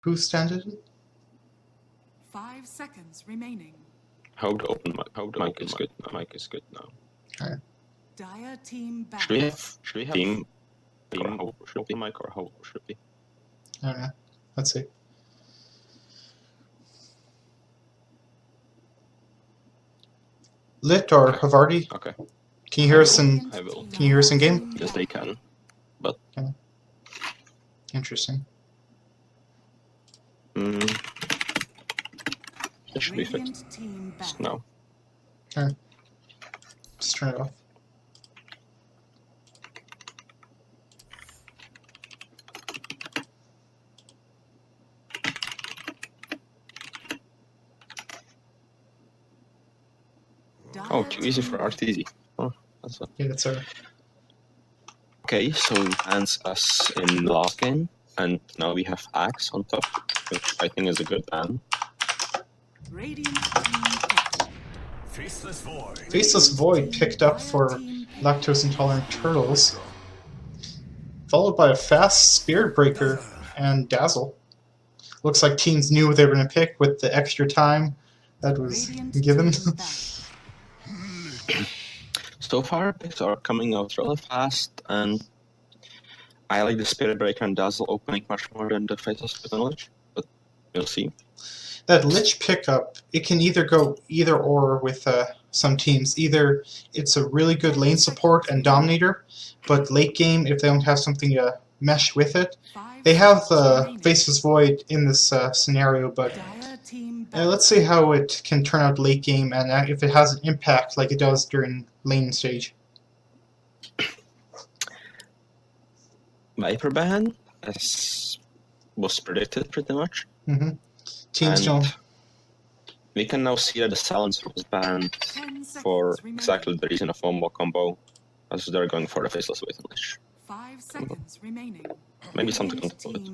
Who standed it? 5 seconds remaining. Hold open mic is good now. Mic is good now. Okay. Dire team back. Should we have team or should be mic or how should be? I don't know. Let's see. Lit or Havartee? Okay. Can you hear us in? I will. Can you hear us in game? Yes, they can. But Interesting. it should be Radiant fixed team back. now. Okay. Just turn it off. Oh, too easy for AnarchyZ. Oh, that's Yeah, that's our. okay. So bans us in last game, and now we have Axe on top, which I think is a good ban. Radiant team back. Faceless Void picked up for Lactose Intolerant Turtles, followed by a fast Spirit Breaker and Dazzle. Looks like teams knew what they were going to pick with the extra time that was given. So far, picks are coming out really fast, and I like the Spirit Breaker and Dazzle opening much more than the Faceless Knowledge, but we'll see. That Lich pickup, it can either go either or with some teams. Either it's a really good lane support and dominator, but late game, if they don't have something to mesh with it, they have Faceless Void in this scenario, but let's see how it can turn out late game and if it has an impact like it does during lane stage. Viper ban, as was predicted pretty much. Mm-hmm. Teams don't. We can now see that the Silencer was banned for exactly the reason of one more combo, as they're going for the Faceless Void and Lich. 5 seconds remaining. Maybe something on top of it.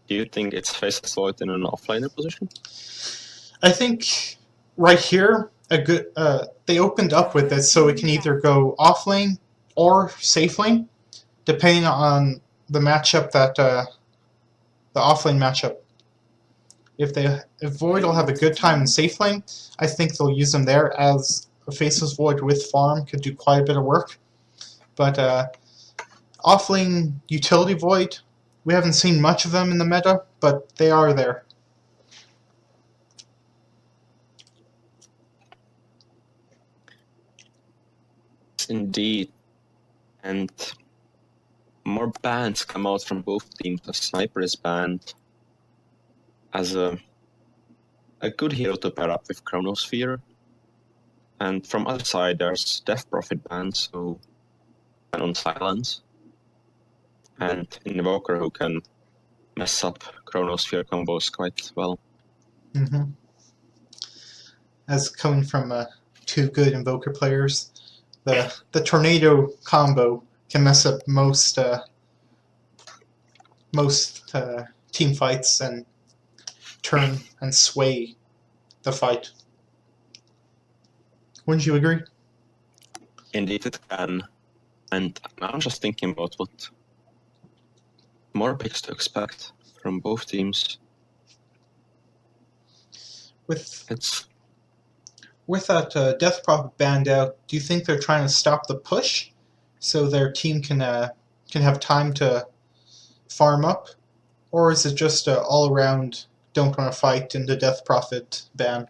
Do you think it's Faceless Void in an offlaner position? I think right here, a good. They opened up with it so it can either go off lane or safe lane, depending on the matchup that the off lane matchup. If Void will have a good time in safe lane, I think they'll use them there, as a Faceless Void with farm could do quite a bit of work. But off lane utility Void, we haven't seen much of them in the meta, but they are there. Indeed. And more bans come out from both teams. The Sniper is banned as a good hero to pair up with Chronosphere. And from other side, there's Death Prophet banned, so ban on Silence. And Invoker, who can mess up Chronosphere combos quite well. Mm-hmm. As coming from two good Invoker players, the Tornado combo can mess up most team fights and turn and sway the fight. Wouldn't you agree? Indeed it can. And I'm just thinking about what more picks to expect from both teams. With that Death Prophet banned out, do you think they're trying to stop the push so their team can have time to farm up? Or is it just all around don't want to fight in the Death Prophet ban?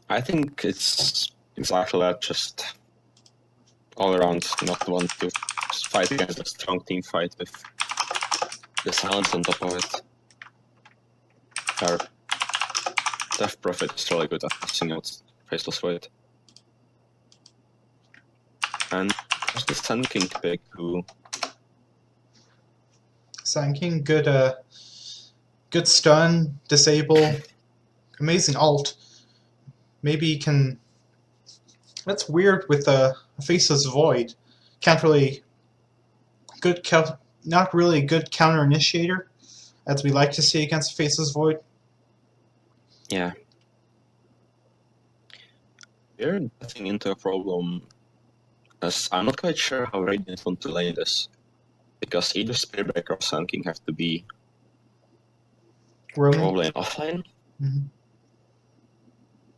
I think it's exactly that, just all around not want to fight against a strong team fight with the Silence on top of it. Our Death Prophet is really good at passing out Faceless Void. And there's the Sun King pick, who... Sun King, good stun, disable, amazing ult. Maybe he can... That's weird with a Faceless Void. Can't really... Not really a good counter initiator, as we like to see against Faceless Void. Yeah. We're getting into a problem As I'm not quite sure how Radiant want to lane this, because either Spearbreaker or Sun King have to be Roaming. probably an offlane, Mhm.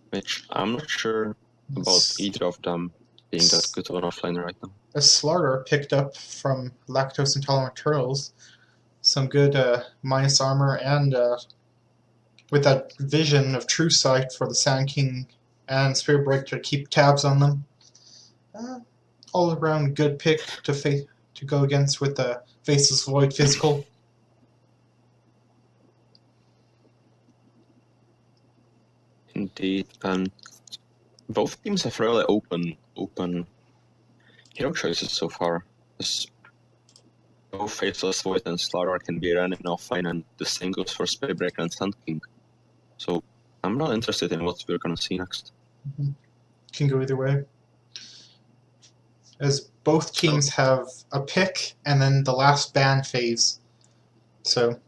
which I'm not sure about either of them being that good of an offlane right now. A slaughter picked up from Lactose Intolerant Turtles. Some good minus armor and with that vision of True Sight for the Sand King and Spirit Break to keep tabs on them. All around good pick to go against with the Faceless Void physical. Indeed, and both teams have really open hero choices so far. As both Faceless Void and Slaughter can be run in offline, and the same goes for Spearbreaker and Sun King. So I'm not interested in what we're gonna see next. Can go either way. As both teams have a pick and then the last ban phase. So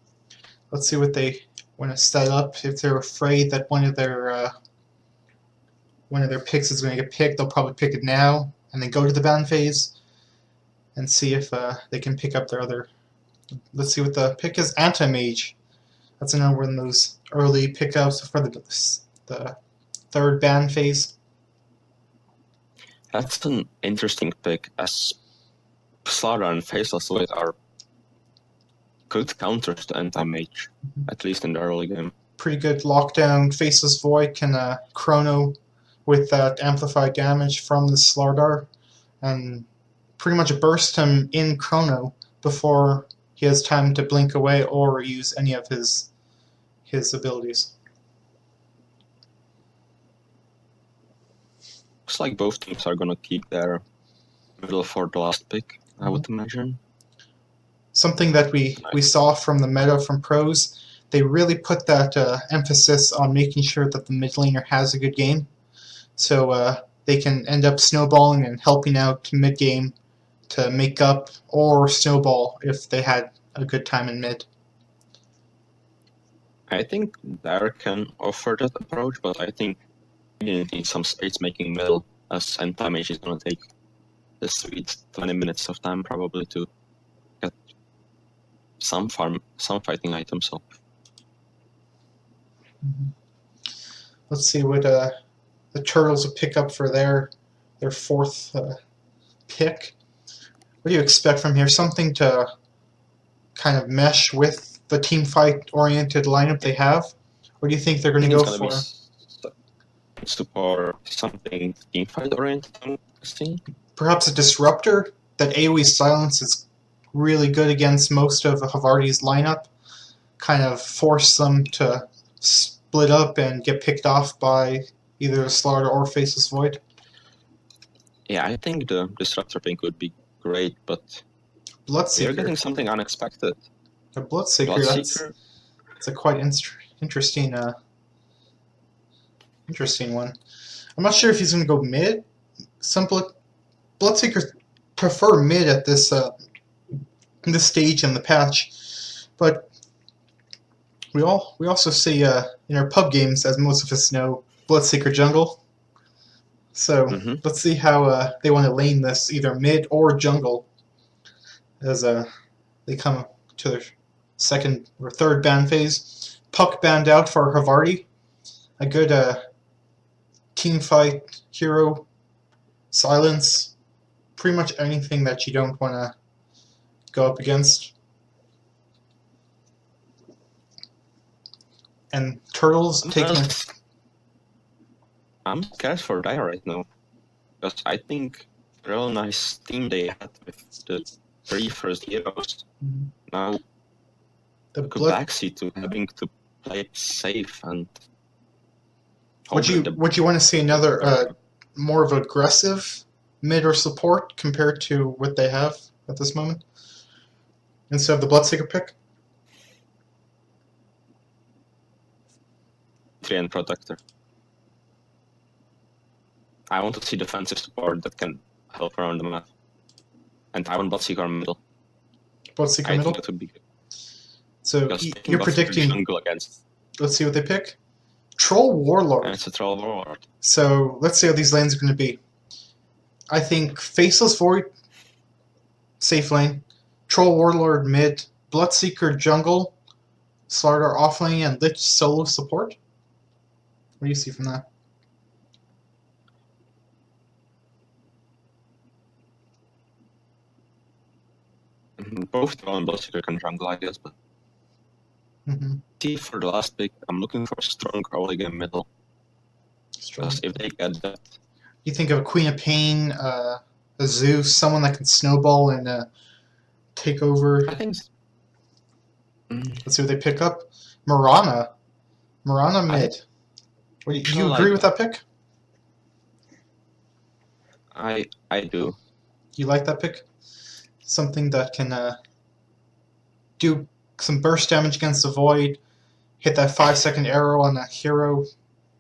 let's see what they want to set up. If they're afraid that one of their picks is going to get picked, they'll probably pick it now and then go to the ban phase and see if they can pick up their other. Let's see what the pick is. Anti-Mage. That's another one of those early pickups for the third ban phase. That's an interesting pick, as Slaughter and Faceless Void are good counters to Anti-Mage, at least in the early game. Pretty good lockdown. Faceless Void can chrono with that amplified damage from the Slardar and pretty much burst him in chrono before he has time to blink away or use any of his abilities. Looks like both teams are gonna keep their middle for the last pick, I would imagine. Something that we saw from the meta from pros, they really put that emphasis on making sure that the mid laner has a good game. So they can end up snowballing and helping out mid game to make up, or snowball if they had a good time in mid. I think Dare can offer that approach, but I think you need some space making middle, as Anti-Mage is gonna take the sweet 20 minutes of time probably to get some fighting items up. Let's see what the Turtles will pick up for their fourth pick. What do you expect from here? Something to kind of mesh with the team fight oriented lineup they have? Or do you think they're going to go for support something team fight oriented? Perhaps a disruptor? That AoE silence is really good against most of Havartee's lineup. Kind of force them to split up and get picked off by either Slaughter or Faceless Void. Yeah, I think the disruptor pick would be great, but Bloodseeker. You're getting something unexpected. A Bloodseeker. That's a quite interesting one. I'm not sure if he's going to go mid. Some Bloodseekers prefer mid at this stage in the patch, but we also see in our pub games, as most of us know, Bloodseeker jungle. So let's see how they want to lane this, either mid or jungle, as they come to their second or third ban phase. Puck banned out for Havartee. A good team fight hero. Silence. Pretty much anything that you don't want to go up against. And Turtles taking... I'm scared for Dire right now, because I think real nice team they had with the 3 first heroes. Now the go backseat to having to play it safe and. Would you want to see another more of aggressive mid or support compared to what they have at this moment instead of the Bloodseeker pick? 3 and Protector. I want to see defensive support that can help around the map. And I want Bloodseeker middle. Bloodseeker I middle? think that would be good. So you're predicting... Against. Let's see what they pick. Troll Warlord. And it's a Troll Warlord. So let's see how these lanes are going to be. I think Faceless Void, safe lane. Troll Warlord mid. Bloodseeker jungle. Slardar off lane, and Lich solo support. What do you see from that? Both Troll and Bloodseeker can jungle, I guess, but T for the last pick, I'm looking for a strong early game middle. Strong. Because if they get that, You think of a Queen of Pain, a Zeus, someone that can snowball and take over. I think. Let's see what they pick up. Mirana mid. Do you agree with that pick? I do. You like that pick? Something that can do some burst damage against the Void, hit that 5-second arrow on a hero,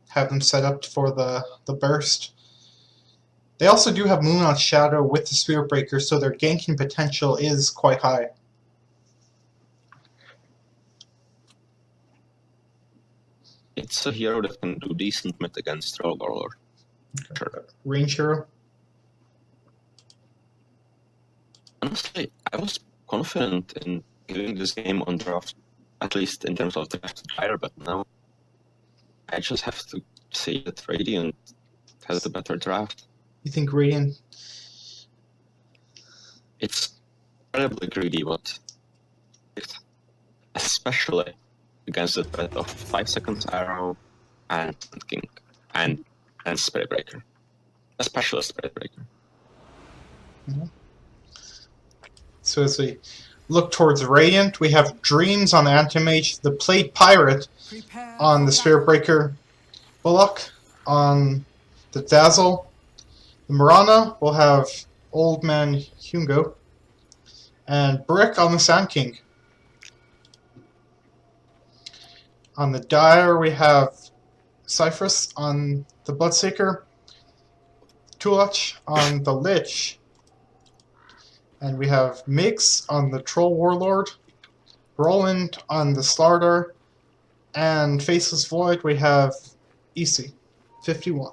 have them set up for the burst. They also do have Moonlight Shadow with the Spirit Breaker, so their ganking potential is quite high. It's a hero that can do decent mid against Troll Warlord. Sure. Range hero. Honestly, I was confident in giving this game on draft, at least in terms of draft higher, but now I just have to say that Radiant has the better draft. You think Radiant? It's incredibly greedy, but especially against the threat of 5 seconds arrow and king and Spirit Breaker. Especially Spirit Breaker. Mm-hmm. So as we look towards Radiant, we have Dreams on the Anti-Mage, the Plate Pirate on the Spirit Breaker, Bullock on the Dazzle. The Mirana will have Old Man Hungo, and Brick on the Sand King. On the Dire, we have Cypherus on the Bloodseeker, Tulach on the Lich, and we have Mix on the Troll Warlord, Roland on the Slardar, and Faceless Void we have EC, 51.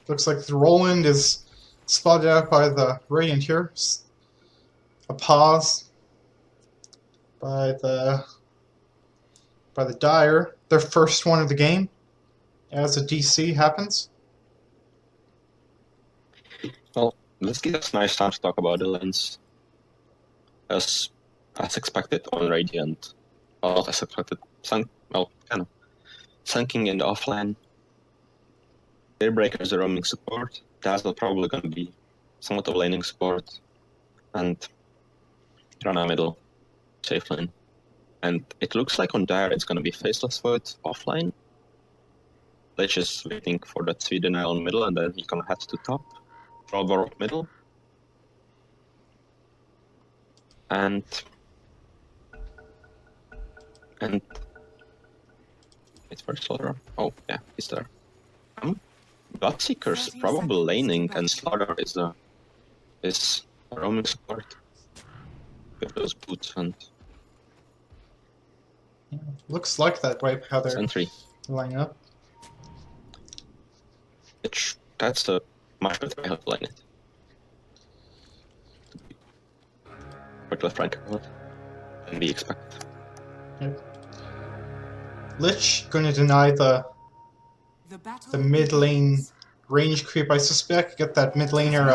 Looks like the Roland is spotted out by the Radiant here. A pause by the Dire. Their first one of the game as a DC happens. Well, this gives us a nice time to talk about the lanes. As expected on Radiant. Well, as expected, sunking in the offlane. Daybreaker is a roaming support. Dazzle probably going to be somewhat of laning support. And Rana middle, safe lane. And it looks like on Dire it's going to be Faceless Void offline. Lich is waiting for that speed denial on middle, and then he's going to head to top. Troll Warlord middle. And it's for Slaughter. Oh yeah, he's there. Bloodseeker's probably laning, and Slaughter is a roaming support with those boots and looks like that way how they're sentry. lining up. That's a much better way to line it. Quite less frank about than we expect. Yep. Lich gonna deny the mid lane range creep. I suspect get that mid laner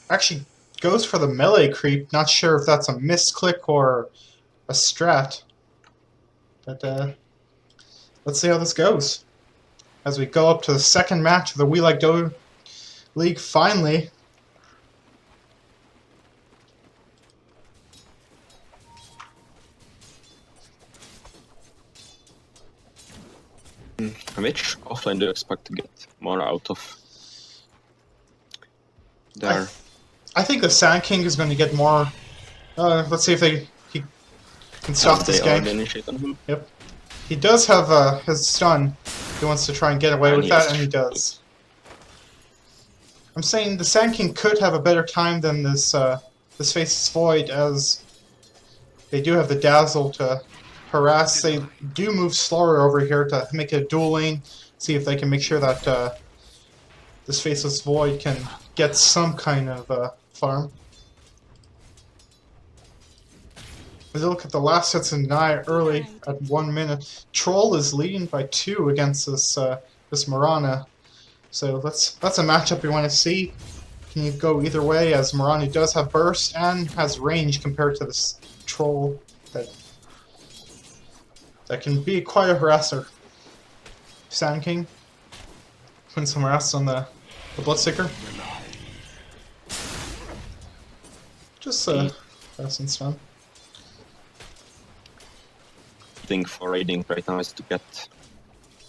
actually goes for the melee creep. Not sure if that's a misclick or a strat. But let's see how this goes. As we go up to the second match of the We Like Dota League finally. Which offline do you expect to get more out of there? I think the Sand King is going to get more. Let's see if he can stop this gank. Yep. He does have his stun. He wants to try and get away with that, and he does. I'm saying the Sand King could have a better time than this Faceless Void, as they do have the Dazzle to harass. They do move slower over here to make it a dual lane. See if they can make sure that this Faceless Void can get some kind of farm. As you look at the last hits and die early at 1 minute, Troll is leading by 2 against this Mirana. So that's a matchup you want to see. Can you go either way, as Mirana does have burst and has range compared to this Troll that can be quite a harasser. Sand King putting some harass on the Bloodseeker. Just harassing stun. Thing for raiding right now is to get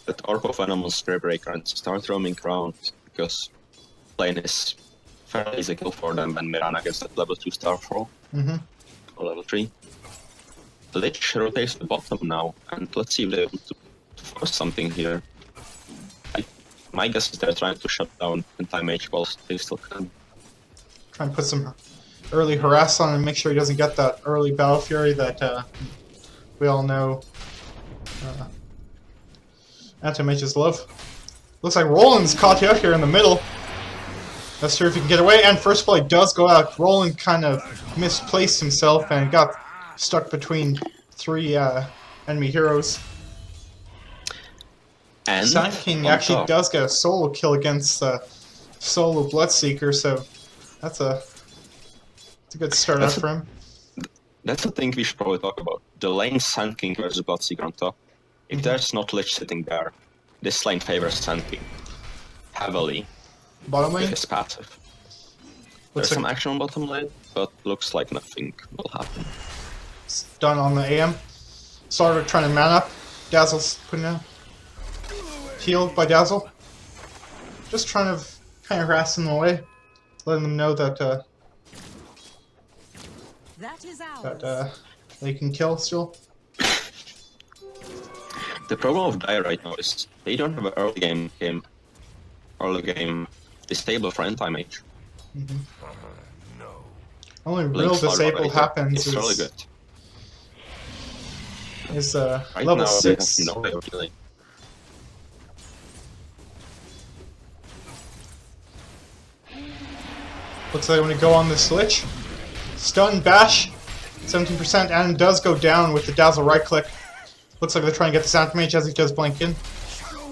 that Orc of Animal Spearbreaker and start roaming around, because lane is fairly easy kill for them when Mirana gets that level 2 Starfall or level 3. The Lich rotates to the bottom now, and let's see if they're able to force something here. My guess is they're trying to shut down in-time Mage whilst they still can. Try and put some early harass on him and make sure he doesn't get that early Battle Fury that we all know anti-mages love. Looks like Roland's caught you out here in the middle. Not sure if he can get away, and first play does go out. Roland kind of misplaced himself and got stuck between 3 enemy heroes. And Sand King actually does get a solo kill against the solo Bloodseeker, so that's a good start out for him. That's the thing we should probably talk about. The lane Sand King versus Bloodseeker on top. If there's not Lich sitting there, this lane favors Sand King heavily Bottom with lane? his passive. There's some action on bottom lane, but looks like nothing will happen. It's done on the AM. Starter trying to man up. Dazzle's putting out. Healed by Dazzle. Just trying to kind of harass them away. Letting them know that That is ours. they can kill still. The problem of Dire right now is they don't have an early game disable for anti-mage. Only real Blink's disable happens It's really good. is Right level now 6. they have no way of dealing. Looks like I'm going to go on this Lich. Stun, bash, 17%, and does go down with the Dazzle right click. Looks like they're trying to get this anti-mage as he does blink in.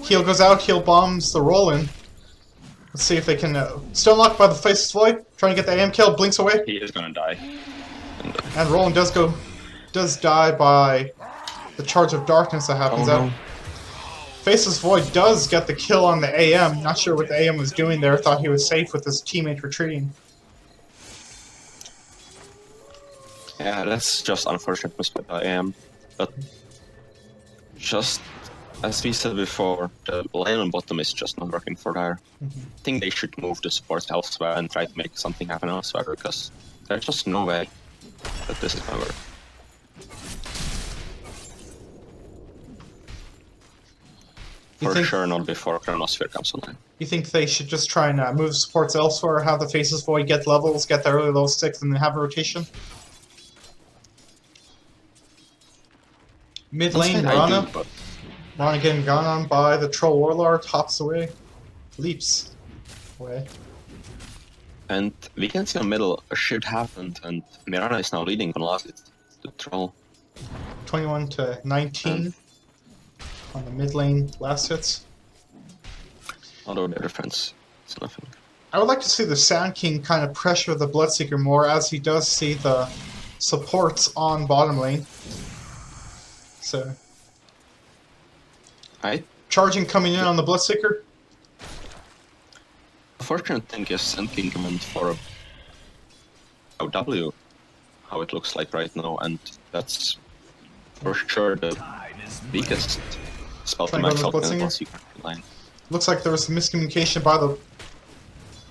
Heal goes out, heal bombs the Roland. Let's see if they can stun locked by the Faceless Void. Trying to get the AM kill, blinks away. He is gonna die. And Roland does die by the charge of darkness that happens out. Faceless Void does get the kill on the AM. Not sure what the AM was doing there. Thought he was safe with his teammate retreating. Yeah, that's just unfortunate misplay by AM. But just as we said before, the lane on bottom is just not working for Dire. I think they should move the support elsewhere and try to make something happen elsewhere, because there's just no way that this is gonna work. For sure not before Chronosphere comes online. You think they should just try and move supports elsewhere, have the Faceless Void get levels, get the early level 6, and then have a rotation? Mid lane, Rana. Rana getting gone on by the Troll Warlord, hops away, leaps away. And we can see in the middle a shift happened, and Mirana is now leading on last hit, the Troll. 21 to 19 on the mid lane last hits. Although their defense is nothing. I would like to see the Sand King kind of pressure the Bloodseeker more, as he does see the supports on bottom lane. So, charging coming in on the Bloodseeker. The fortunate thing is Sand King went for a W, how it looks like right now, and that's for sure the weakest spell to max out in the Bloodseeker line. Looks like there was some miscommunication by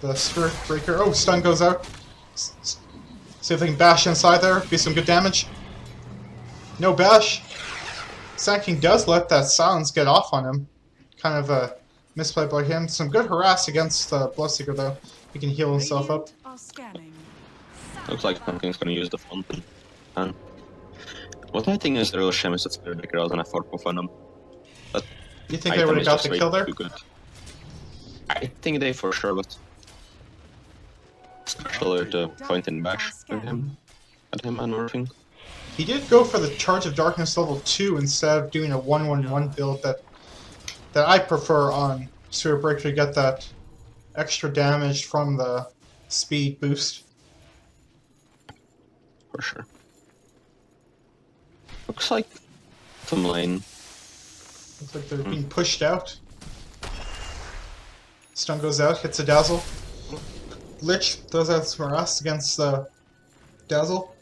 the Spirit Breaker. Oh, stun goes out. See if they can bash inside there. Be some good damage. No bash. Sand King does let that silence get off on him. Kind of a misplay by him. Some good harass against the Bloodseeker though. He can heal himself up. Are scanning. Looks like Sand King's gonna use the fountain. And What I think is the real shame is that Spirit Breaker doesn't have 4 Venom. But You think they would have got the kill there? Too good. I think they for sure would. Especially the point in bash with him. At him unnerving. He did go for the Charge of Darkness level 2 instead of doing a 1-1-1 build that I prefer on Spirit Breaker to get that extra damage from the speed boost. For sure. Looks like some lane. Looks like they're being pushed out. Stun goes out, hits a Dazzle. Lich does have some harass against the Dazzle.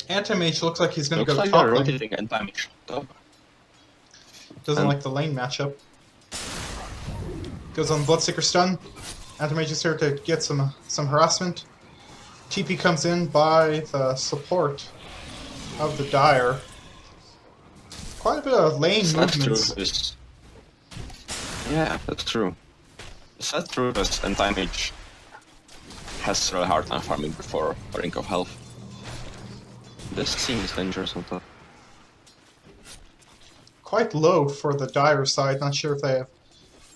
Anti-Mage looks like he's going to go like top they're lane. rotating anti-mage top. Doesn't like the lane matchup. Goes on Bloodseeker stun. Anti-Mage is here to get some harassment. TP comes in by the support of the Dire. Quite a bit of lane movements. Yeah, that's true. Is that true that anti-mage has a really hard time farming before Ring of Health? This seems dangerous on top. Quite low for the Dire side. Not sure if they have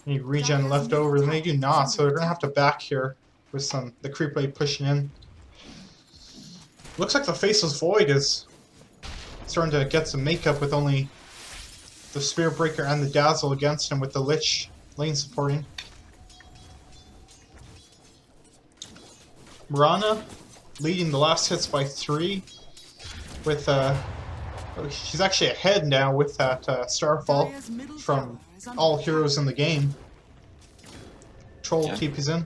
any regen left over. And they do not, so they're going to have to back here with the creep wave pushing in. Looks like the Faceless Void is starting to get some makeup with only the Spirit Breaker and the Dazzle against him with the Lich lane supporting. Mirana leading the last hits by 3 with she's actually ahead now with that Starfall from all heroes in the game. Troll TP's in.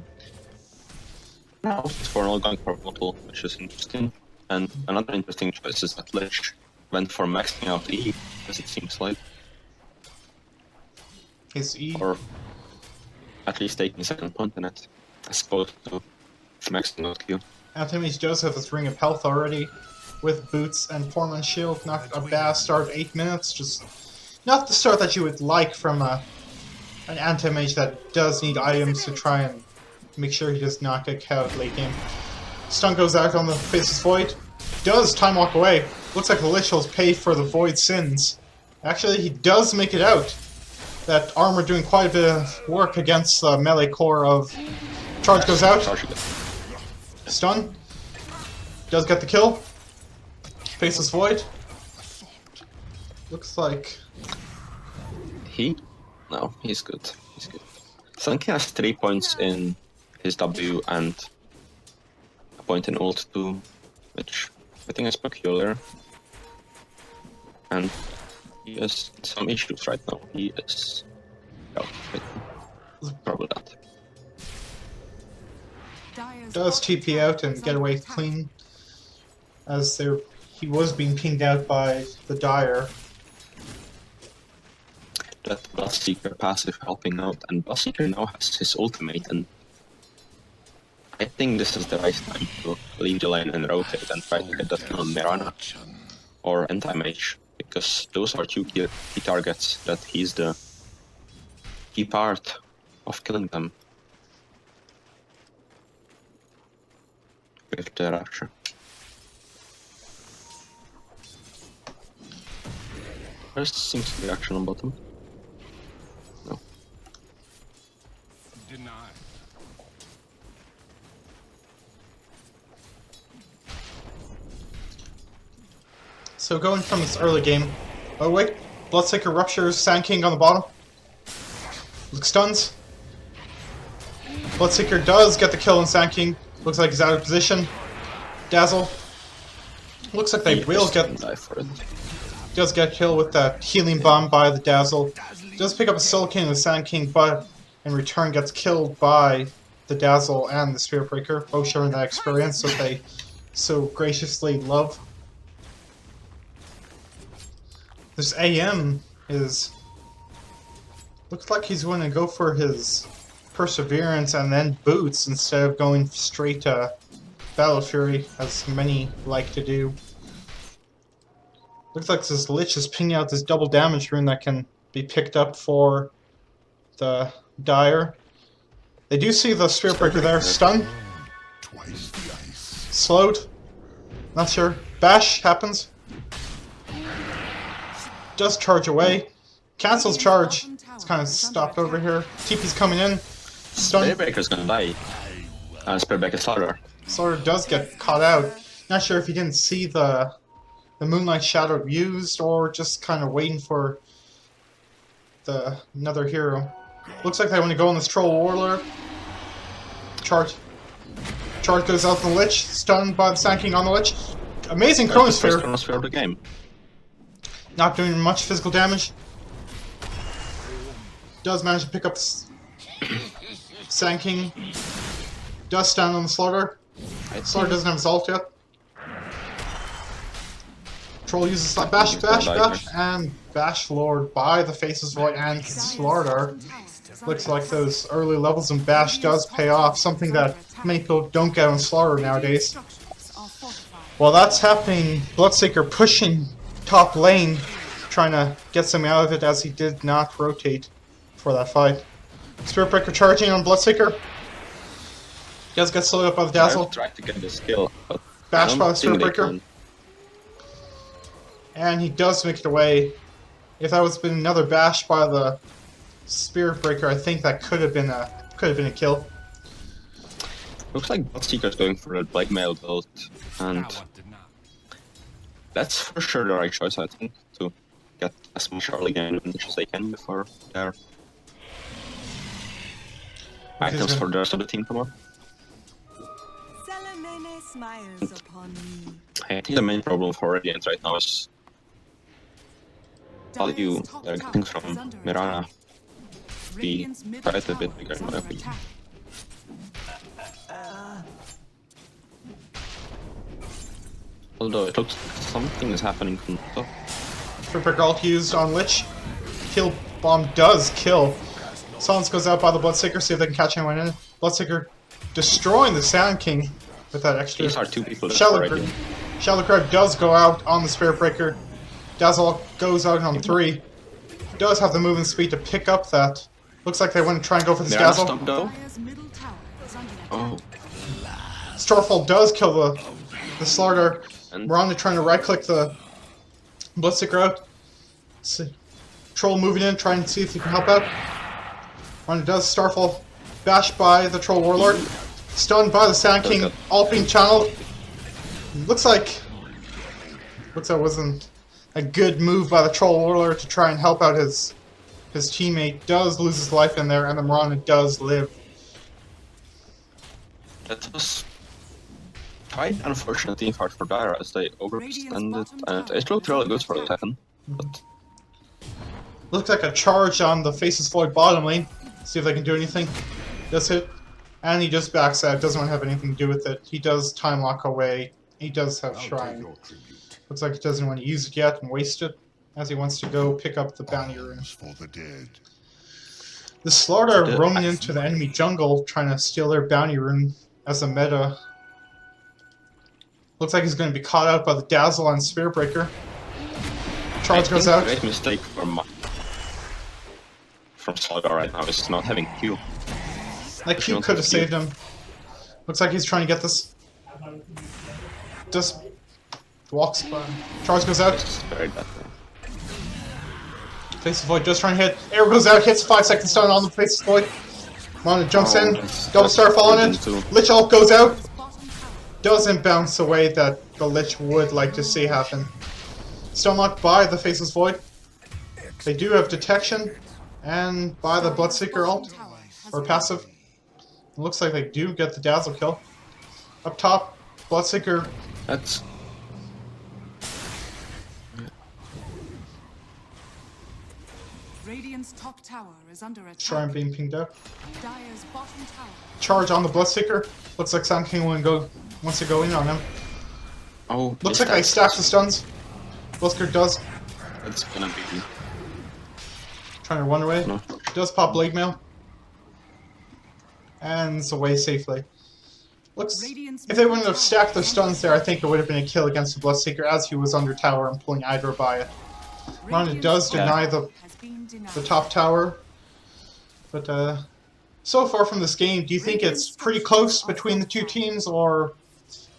Now for all going for Bottle, which is interesting. And another interesting choice is that Lich went for maxing out E, as it seems like. His E. Or at least taking second point in it, as opposed to maxing out Q. Anti-Mage does have his Ring of Health already, with Boots and Foreman Shield. Not a bad start, 8 minutes, just not the start that you would like from an Anti-Mage that does need items to try and make sure he does not get KO'd late game. Stun goes out on the Faceless Void. Does time walk away. Looks like the Lich will pay for the Void sins. Actually, he does make it out. That armor doing quite a bit of work against the melee core of... Charge goes out. Stun. Does get the kill. Faceless Void. Looks like... No, he's good. He's good. Sanki has 3 points in his W and a point in ult too, which I think is peculiar. And he has some issues right now. He is... probably that. Does TP out and get away clean, as he was being pinged out by the Dire. That Bloodseeker passive helping out, and Bloodseeker now has his ultimate, and I think this is the right time to leave the lane and rotate and try to get that kill on Mirana or Anti-Mage, because those are 2 key targets that he's the key part of killing them with the Rapture. There seems to be action on bottom. No. Denied. So going from this early game... Oh wait, Bloodseeker ruptures Sand King on the bottom. Looks stuns. Bloodseeker does get the kill on Sand King. Looks like he's out of position. Dazzle. Looks like they will get... Does get killed with that healing bomb by the Dazzle. Does pick up a Soul King and the Sand King, but in return gets killed by the Dazzle and the Spirit Breaker, both sharing that experience that they so graciously love. This AM is... Looks like he's going to go for his Perseverance and then Boots instead of going straight to Battle Fury, as many like to do. Looks like this Lich is pinging out this double damage rune that can be picked up for the Dire. They do see the Spirit Breaker there. Stun. Slowed. Not sure. Bash happens. Does charge away. Cancels charge. It's kind of stopped over here. TP's coming in. Stun. Spearbreaker's gonna die. Spearbreaker Slaughter. Slaughter does get caught out. Not sure if he didn't see the Moonlight Shadow used or just kind of waiting for another hero. Looks like they want to go on this Troll Warlord. Charge goes out the Lich. Stunned by the Sand King on the Lich. Amazing Chronosphere. Chronosphere of the game. Not doing much physical damage. Does manage to pick up Sand King. Does stand on the Slaughter. Slaughter doesn't have his ult yet. Troll uses bash, and bash floored by the Faceless Void and Slaughter. Looks like those early levels in bash does pay off, something that many people don't get on Slaughter nowadays. While that's happening, Bloodseeker pushing top lane, trying to get something out of it as he did not rotate for that fight. Spiritbreaker charging on Bloodseeker. Does get slowed up by the Dazzle. Tried to get this kill, but Bashed by the Spiritbreaker. And he does make it away. If that was been another bash by the Spiritbreaker, I think that could have been a kill. Looks like Bloodseeker's going for a blackmail build, and that's for sure the right choice, I think, to get as much early game advantage as they can before their items for the rest of the team come up. Smiles upon me. I think the main problem for Radiant right now is value they're getting from Mirana be quite a bit bigger in my opinion. Although it looks like something is happening from the top. Spiritbreaker ult used on Lich. Kill bomb does kill. Silence goes out by the Bloodseeker, see if they can catch anyone in. Bloodseeker destroying the Sand King with that extra. These are two people that Shallow are Crab does go out on the Spiritbreaker. Dazzle goes out on 3. Does have the movement speed to pick up that. Looks like they want to try and go for this Dazzle. Oh. Starfall does kill the Slaughter. We're on to trying to right click the Bloodseeker out. Troll moving in, trying to see if he can help out. Ron does Starfall bashed by the Troll Warlord. Stunned by the Sand King, all being channeled. Looks like it wasn't a good move by the Troll Warlord to try and help out his teammate. Does lose his life in there, and the Mirana does live. That was quite an unfortunate team fight for Dire as they overextended, and it looked really good for a second. But looks like a charge on the Faceless Void bottom lane. See if they can do anything. Does hit. And he just backs out, doesn't want to have anything to do with it. He does time lock away. He does have Shrine. Looks like he doesn't want to use it yet and waste it, as he wants to go pick up the bounty rune. The Slaughter roaming into the enemy jungle, trying to steal their bounty rune as a meta. Looks like he's going to be caught out by the Dazzle on Spiritbreaker. Charge goes out. The great mistake from Slaughter right now is not having Q. That Q could have saved him. Looks like he's trying to get this. Just walks by. Charge goes out. Very bad. Faceless Void just trying to hit. Arrow goes out, hits 5 second stun on the Faceless Void. Mana jumps in. Double Starfall on it. Lich ult goes out. Doesn't bounce away that the Lich would like to see happen. Stun locked by the Faceless Void. They do have detection. And by the Bloodseeker ult. Or passive. It looks like they do get the Dazzle kill. Up top, Bloodseeker. That's... Radiant's top tower is under attack. Shrine being pinged out. Dire's bottom tower. Charge on the Bloodseeker. Looks like Sand King wants to go in on him. Oh, looks like I stacked the stuns. Bloodseeker does. That's gonna be... Trying to run away. No. Does pop Blade Mail. And it's away safely. Looks... If they wouldn't have stacked their stuns there, I think it would have been a kill against the Bloodseeker as he was under tower and pulling Hydra by it. Rana does deny the top tower. But so far from this game, do you think it's pretty close between the two teams, or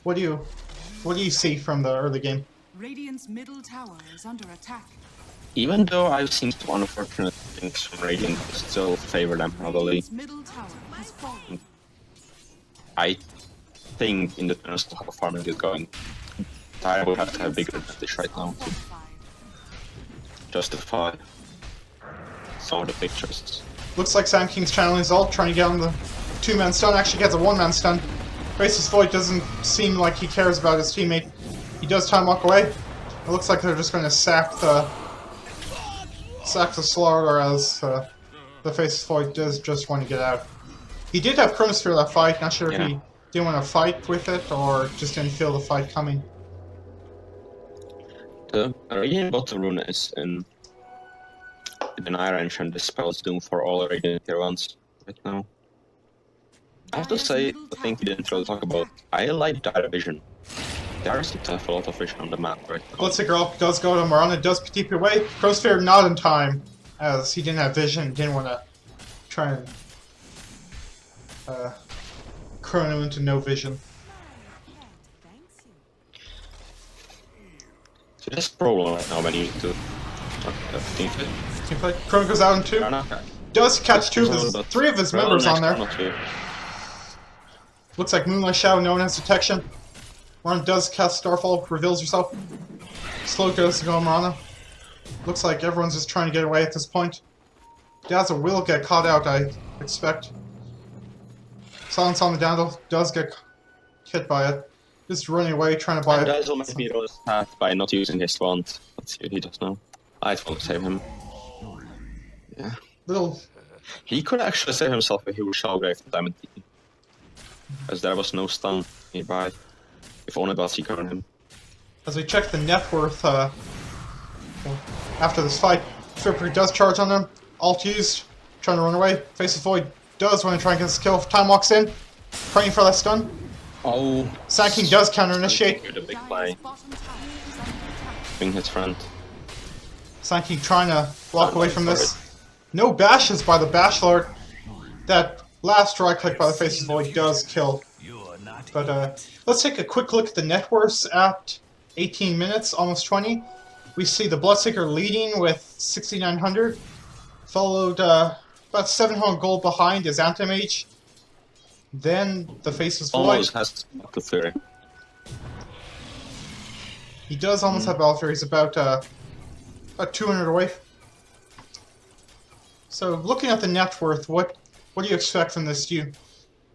what do you see from the early game? Radiant's middle tower is under attack. Even though I've seen some unfortunate things from Radiant, I still favor them heavily. Radiant's middle tower has fallen. I think in the terms of how farming is going, I would have to have bigger advantage right now to justify some of the pictures. Looks like Sand King's channeling his ult, trying to get on the 2-man stun. Actually gets a 1-man stun. Faceless Void doesn't seem like he cares about his teammate. He does time walk away. It looks like they're just going to sack the Slaughter as the Faceless Void does just want to get out. He did have Chronosphere that fight. Not sure if he didn't want to fight with it or just didn't feel the fight coming. The Radiant bottom rune is in Deny Range, and this spell is doomed for all Radiant tier 1s right now. I have to say, the thing we didn't really talk about, I like Dire Vision. There seems to have a lot of vision on the map right now. Bloodseeker up does go to Marana, does TP away. Chronosphere not in time, as he didn't have vision, didn't want to try and chrono into no vision. So that's the problem right now when you need to team fit. Team play. Chrono goes out in 2. Does catch 3 of his members on there. Looks like Moonlight Shadow, no one has detection. Marana does cast Starfall, reveals herself. Slow goes to go Marana. Looks like everyone's just trying to get away at this point. Dazzle will get caught out, I expect. Silence on the Dandel does get hit by it. Just running away, trying to buy it. Dazzle might be really sad by not using his wand. Let's see what he does now. I want to save him. Yeah. Little. He could actually save himself if he would Shellgrave the Diamond Team. As there was no stun nearby. If only Bloodseeker on him. As we check the net worth after this fight, Tripper does charge on them. Alt used, trying to run away. Faceless Void does want to try and get this kill. Time walks in, praying for that stun. Oh. Sand King does counter initiate. The big play. Bring his friend. Sand King trying to walk away from this. No bashes by the Bash Lord. That last right click by the Faceless Void does kill. But let's take a quick look at the net worths at 18 minutes, almost 20. We see the Bloodseeker leading with 6,900, followed about 700 gold behind is Antimage. Then the Faceless Void. Almost has the Fury. He does almost have Balfour. He's about 200 away. So looking at the net worth, what do you expect from this? Do you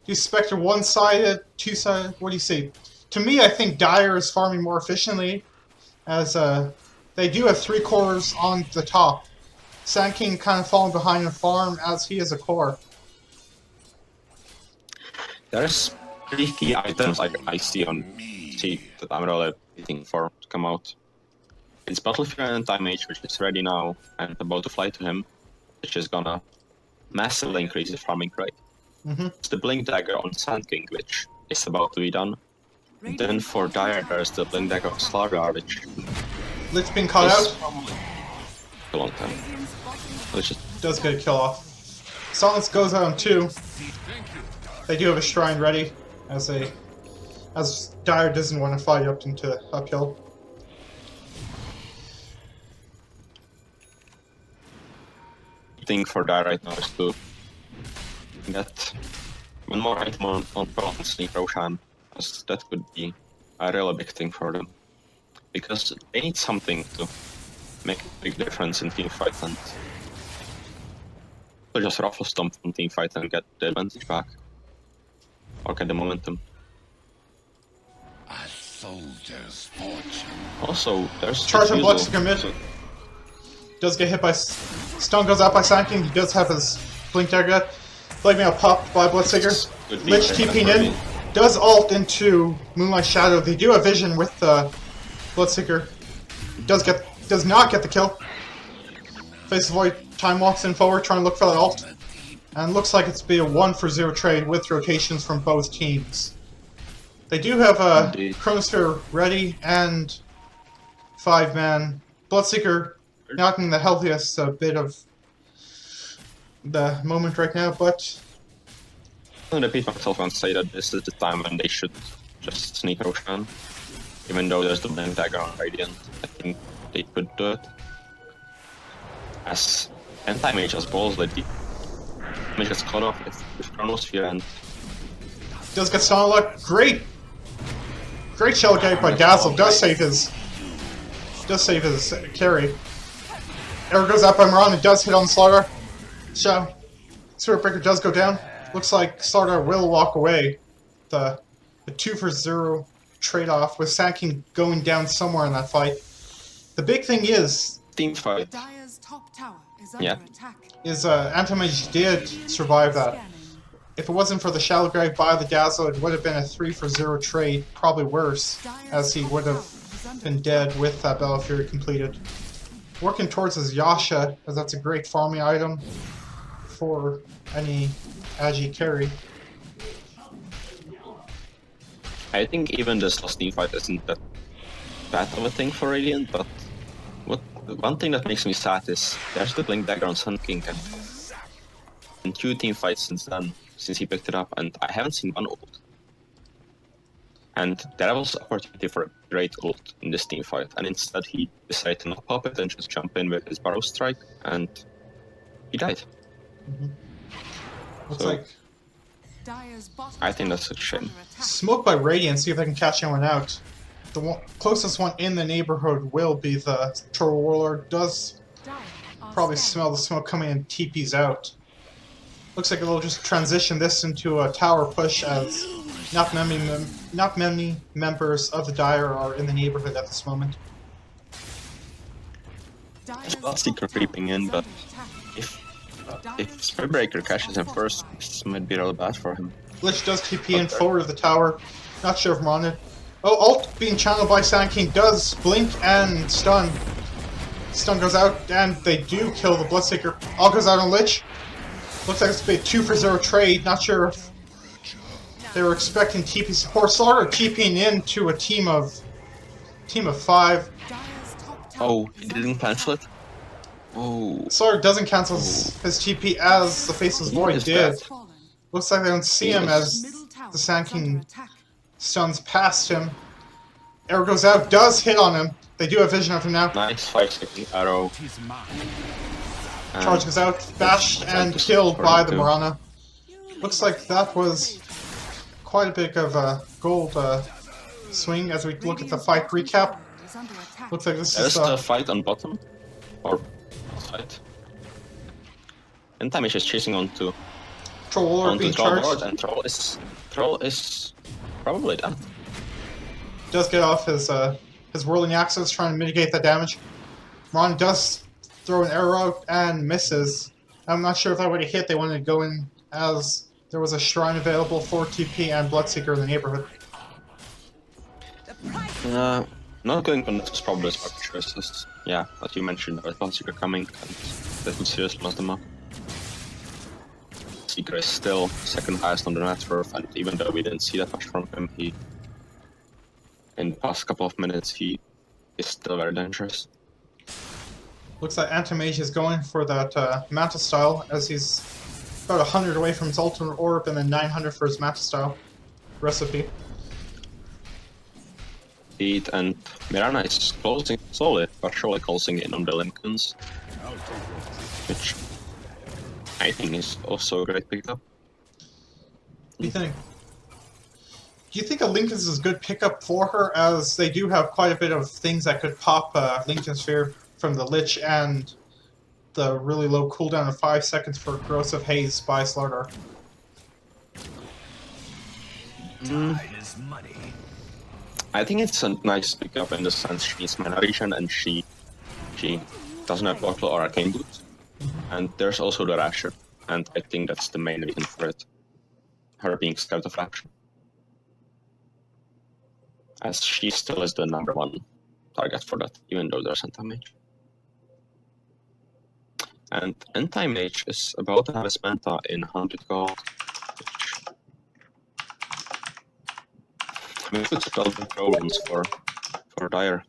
expect a one-sided, two-sided? What do you see? To me, I think Dire is farming more efficiently, as they do have 3 cores on the top. Sand King kind of falling behind the farm as he is a core. There's 3 key items I see on sheet that I'm really waiting for to come out. It's Battle Fury and Time Mage, which is ready now and about to fly to him, which is gonna massively increase his farming rate. It's the Blink Dagger on Sand King, which is about to be done. Then for Dire, there's the Blink Dagger of Slargar, which Lit's being caught out. A long time. Which is Does get a kill off. Silence goes out on 2. They do have a shrine ready, as Dire doesn't want to fight up into uphill. thing for Dire right now is to get one more item on Sneak Roshan, as that could be a really big thing for them. Because they need something to make a big difference in teamfight, and to just ruffle stomp from teamfight and get the advantage back. Or get the momentum. A soldier's fortune. Also, there's Charge and blocks to refusal, commit. Does get hit by stun, goes out by Sand King. He does have his blink dagger. Blade Mail popped by Bloodseeker. Good Lich defense, TPing already. in. Does ult into Moonlight Shadow. They do have vision with Bloodseeker. Does not get the kill. Face the Void time walks in forward, trying to look for that ult. And looks like it's be a 1-for-0 trade with rotations from both teams. They do have a Indeed. Chronosphere ready and 5-man. Bloodseeker not in the healthiest bit of the moment right now, but I'm gonna repeat myself and say that this is the time when they should just sneak Roshan. Even though there's the Blink Dagger on Radiant, I think they could do it. As anti-mage as balls, like the damage gets cut off with Chronosphere and Does get Sonaluk. Great shell gate by Dazzle. Does save his carry. Arrow goes out by Moran. It does hit on Slaughter. Spirit Breaker does go down. Looks like Slaughter will walk away. The 2-for-0 trade-off with Sanking going down somewhere in that fight. The big thing is team fight. Dire's top tower is under Yeah. attack. Anti-Mage did survive that. Scanning. If it wasn't for the Shallow Grave by the Dazzle, it would have been a 3-for-0 trade, probably worse, as he would have been dead with that Battle Fury completed. Working towards his Yasha, as that's a great farming item for any Agi carry. I think even this last team fight isn't that bad of a thing for Radiant, but one thing that makes me sad is there's the Blink Dagger on Sun King and 2 team fights since then, since he picked it up, and I haven't seen one ult. And there was opportunity for a great ult in this team fight, and instead he decided to not pop it and just jump in with his Barrow Strike, and he died. Looks So- like Dire's bottom I think tower that's a is shame. under attack. smoke by Radiant, see if they can catch anyone out. The closest one in the neighborhood will be the Troll Warlord. Does Dire are probably scanning. smell the smoke coming and TP's out. Looks like it'll just transition this into a tower push as not many members of the Dire are in the neighborhood at this moment. Dire's Bloodseeker top creeping tower in, is but under attack. if Spellbreaker catches him first, this might be real bad for him. Lich does TP in forward of the tower. Not sure if I'm on it. Oh, ult being channeled by Sand King does blink and stun. Stun goes out, and they do kill the Bloodseeker. All goes out on Lich. Looks like it's a 2-for-0 trade. Not sure if they were expecting TP support. Slaughter TPing into a team of 5. Dire's top tower Oh, is he under didn't attack. cancel it? Oh, Slaughter doesn't cancel his TP as the Faceless Void is did. bad. Fallen. Looks like they don't see him as Middle tower the Sand is under King attack. stuns past him. Arrow goes out, does hit on him. They do have vision of him now. Nice 5-second arrow. And Charge goes out, bashed and just killed by the according to- Morana. Looks like that was quite a bit of a gold swing as we look at the fight recap. Is under attack. Looks like this There's is the fight on bottom, or side. And Tamish is chasing onto Troll Warlord being Troll Lord, charged. and Troll is probably dead. Does get off his whirling axes, trying to mitigate that damage. Morana does throw an arrow out and misses. I'm not sure if that would have hit. They wanted to go in as there was a shrine available for TP and Bloodseeker in the neighborhood. Not going for Nexus probably is smart choices. Yeah, as you mentioned, there was Bloodseeker coming, and that would seriously mess them up. Seeker is still second highest on the net worth, and even though we didn't see that much from him, in the past couple of minutes, he is still very dangerous. Looks like Antimage is going for that Manta style as he's about 100 away from his ultimate orb and then 900 for his Manta style recipe. Indeed, and Mirana is closing slowly but surely closing in on the Lincolns, which I think is also a great pickup. What do you think? Do you think a Lincoln's is a good pickup for her, as they do have quite a bit of things that could pop Lincoln Sphere from the Lich and the really low cooldown of 5 seconds for Corrosive Haze by Slaughter? I think it's a nice pickup in the sense she's mana regen and she doesn't have Buckle or Arcane Boot. And there's also the Rasher, and I think that's the main reason for it. Her being scared of Rasher. As she still is the #1 target for that, even though there's anti-mage. And anti-mage is about to have his Manta in 100 gold, which I mean, good spell the throw runs for Dire.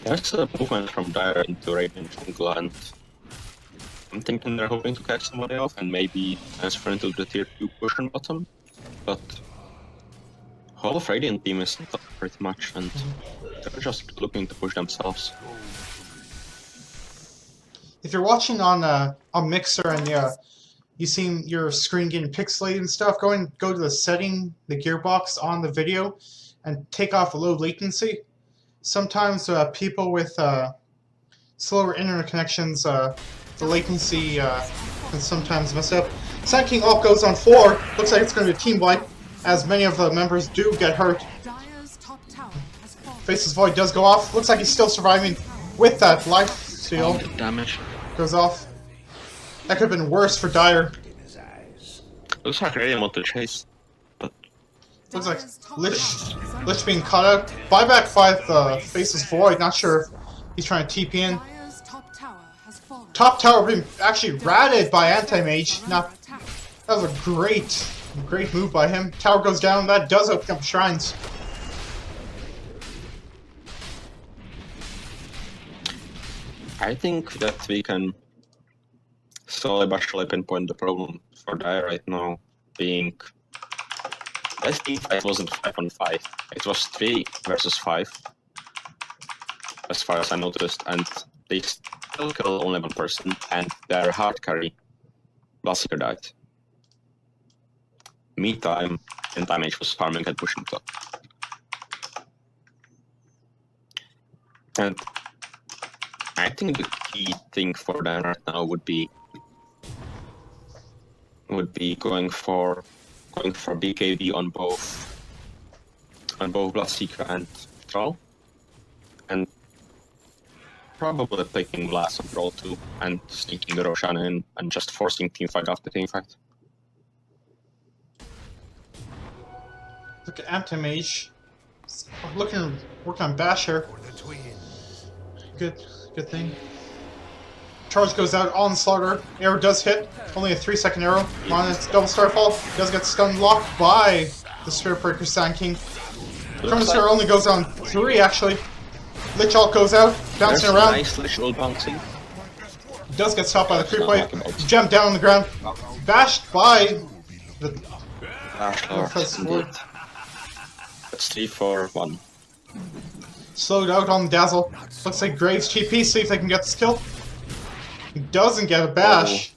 There's a movement from Dire into Radiant Jungle, and I'm thinking they're hoping to catch somebody off and maybe transfer into the tier 2 cushion bottom, but whole of Radiant team is top pretty much, and they're just looking to push themselves. If you're watching on Mixer and you see your screen getting pixelated and stuff, go to the setting, the gearbox on the video, and take off low latency. Sometimes people with slower internet connections, the latency can sometimes mess up. Sand King ult goes on 4. Looks like it's going to be a team wipe, as many of the members do get hurt. Dire's top tower has fallen. Faceless Void does go off. Looks like he's still surviving with that life steal. Damage. Goes off. That could have been worse for Dire. Looks like Radiant want to chase, but Looks like Dire's top Lich tower is under Lich being caught out. Buyback 5 Faceless Void. Not sure if he's trying to TP in. Dire's top tower has fallen. Top tower being actually ratted by Anti-Mage. Not, Attack. that was a great move by him. Tower goes down. That does open up shrines. I think that we can slowly but surely pinpoint the problem for Dire right now being this team fight wasn't 5-on-5. It was 3 versus 5, as far as I noticed, and they still killed only one person, and their hard carry, Blassiker, died. Meantime, Anti-Mage was farming and pushing top. And I think the key thing for them right now would be going for BKB on both Bloodseeker and Troll, and probably picking Blast on Troll too, and sneaking the Roshan in and just forcing teamfight after teamfight. Look at Anti-Mage. Working on Basher. Good thing. Charge goes out on Slaughter. Arrow does hit. Only a 3-second arrow. On its double starfall. Does get stun locked by the Spirit Breaker Sand King. Chronosphere only goes on 3 actually. Lich ult goes out, bouncing There's around. nice Lich ult bouncing. Does get stopped by the creep Not wave. like about. Gem down on the ground. Bashed by the Lord, indeed. That's 3-4-1. slowed out on the Dazzle. Looks like Graves TP, see if they can get this kill. He doesn't get a bash.